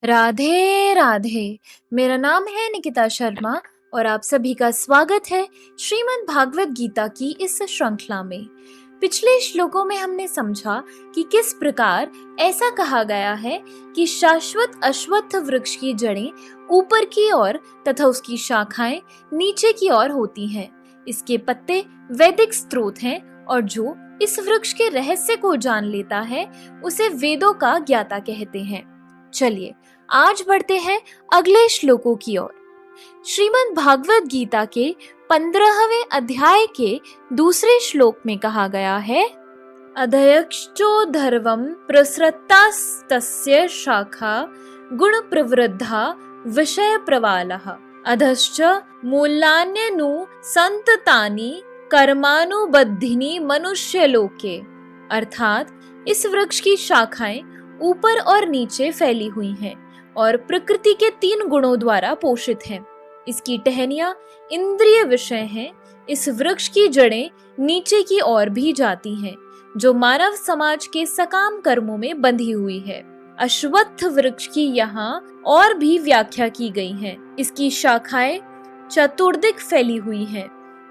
राधे राधे। मेरा नाम है निकिता शर्मा और आप सभी का स्वागत है श्रीमद् भागवत गीता की इस श्रृंखला में। पिछले श्लोकों में हमने समझा कि किस प्रकार ऐसा कहा गया है कि शाश्वत अश्वत्थ वृक्ष की जड़ें ऊपर की ओर तथा उसकी शाखाएं नीचे की ओर होती हैं। इसके पत्ते वैदिक स्रोत हैं और जो इस वृक्ष के रहस्य को जान लेता है उसे वेदों का ज्ञाता कहते हैं। चलिए आज बढ़ते हैं अगले श्लोकों की ओर। श्रीमद् भागवत गीता के 15वें अध्याय के दूसरे श्लोक में कहा गया है, अधयक्षो धर्वम प्रसृतास्तस्य शाखा गुण प्रवृद्धा विषय प्रवालः अधश्च मूलान्यनु संततानि कर्मानुबद्धिनी मनुष्य लोके। अर्थात इस वृक्ष की शाखाएं ऊपर और नीचे फैली हुई हैं और प्रकृति के 3 गुणों द्वारा पोषित हैं। इसकी टहनियां इंद्रिय विषय हैं। इस वृक्ष की जड़ें नीचे की ओर भी जाती हैं, जो मानव समाज के सकाम कर्मों में बंधी हुई है। अश्वत्थ वृक्ष की यहाँ और भी व्याख्या की गई है। इसकी शाखाएं चतुर्दिक फैली हुई हैं।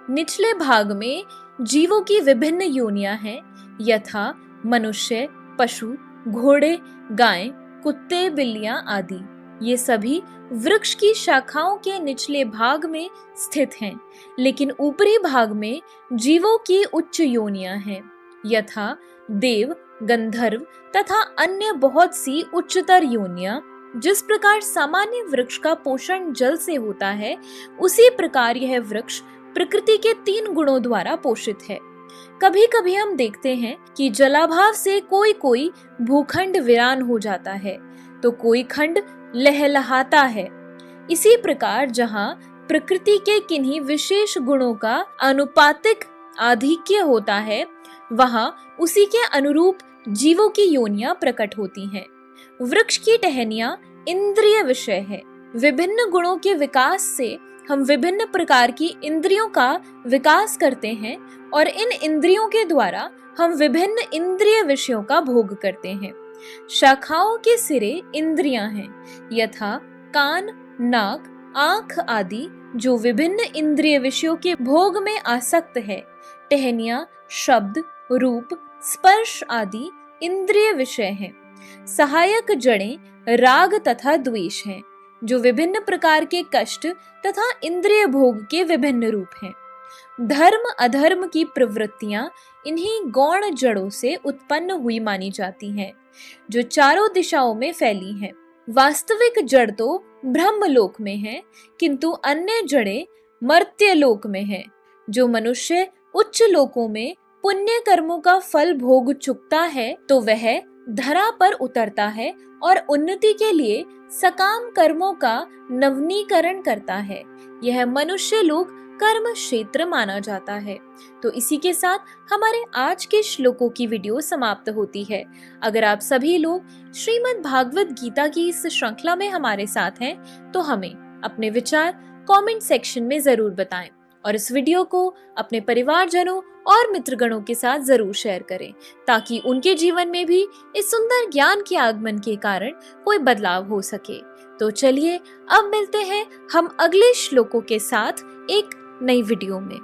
निचले भाग में जीवों की विभिन्न योनियां हैं, यथा मनुष्य, पशु, घोड़े, गायें, कुत्ते, बिल्लियां आदि। ये सभी वृक्ष की शाखाओं के निचले भाग में स्थित हैं, लेकिन ऊपरी भाग में जीवों की उच्च योनियां हैं, यथा देव, गंधर्व तथा अन्य बहुत सी उच्चतर योनियां। जिस प्रकार सामान्य वृक्ष का पोषण जल से होता है, उसी प्रकार यह वृक्ष प्रकृति के 3 गुणों द्वारा पोषित है। कभी कभी हम देखते हैं कि जलाभाव से कोई कोई भूखंड वीरान हो जाता है तो कोई खंड लहलहाता है। इसी प्रकार जहाँ प्रकृति के किन्हीं विशेष गुणों का अनुपातिक आधिक्य होता है, वहाँ उसी के अनुरूप जीवों की योनियां प्रकट होती हैं। वृक्ष की टहनियां इंद्रिय विषय है। विभिन्न गुणों के विकास से हम विभिन्न प्रकार की इंद्रियों का विकास करते हैं और इन इंद्रियों के द्वारा हम विभिन्न इंद्रिय विषयों का भोग करते हैं। शाखाओं के सिरे इंद्रियां हैं, यथा कान, नाक, आंख आदि, जो विभिन्न इंद्रिय विषयों के भोग में आसक्त है। टहनियां शब्द, रूप, स्पर्श आदि इंद्रिय विषय हैं। सहायक जड़ें राग तथा द्वेष हैं, जो विभिन्न प्रकार के कष्ट तथा इंद्रिय भोग के विभिन्न रूप हैं। धर्म अधर्म की प्रवृत्तियां इन्हीं गौण जड़ों से उत्पन्न हुई मानी जाती हैं, जो चारों दिशाओं में फैली हैं। वास्तविक जड़ तो ब्रह्मलोक में है, किंतु अन्य जड़ें मर्त्यलोक में हैं। जो मनुष्य उच्च लोकों में पुण्य कर्मों का फल भोग चुकता है तो वह धरा पर उतरता है और उन्नति के लिए सकाम कर्मों का नवनीकरण करता है। यह मनुष्य लोक कर्म क्षेत्र माना जाता है। तो इसी के साथ हमारे आज के श्लोकों की वीडियो समाप्त होती है। अगर आप सभी लोग श्रीमद् भागवत गीता की इस श्रृंखला में हमारे साथ हैं तो हमें अपने विचार कमेंट सेक्शन में जरूर बताएं और इस वीडियो को अपने परिवारजनों और मित्रगणों के साथ जरूर शेयर करें, ताकि उनके जीवन में भी इस सुंदर ज्ञान के आगमन के कारण कोई बदलाव हो सके। तो चलिए अब मिलते हैं हम अगले श्लोकों के साथ एक नई वीडियो में।